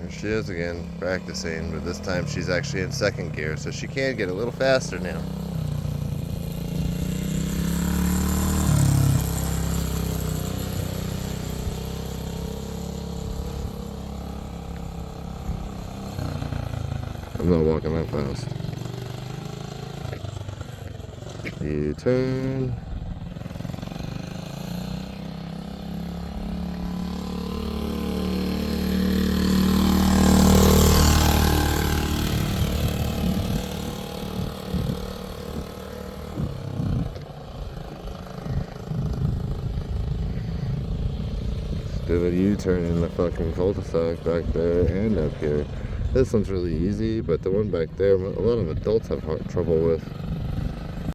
There she is again, practicing, but this time she's actually in second gear, so she can get a little faster now. I'm not walking that fast. U-turn. Do a U-turn in the fucking cul-de-sac back there and up here. This one's really easy, but the one back there, a lot of adults have trouble with.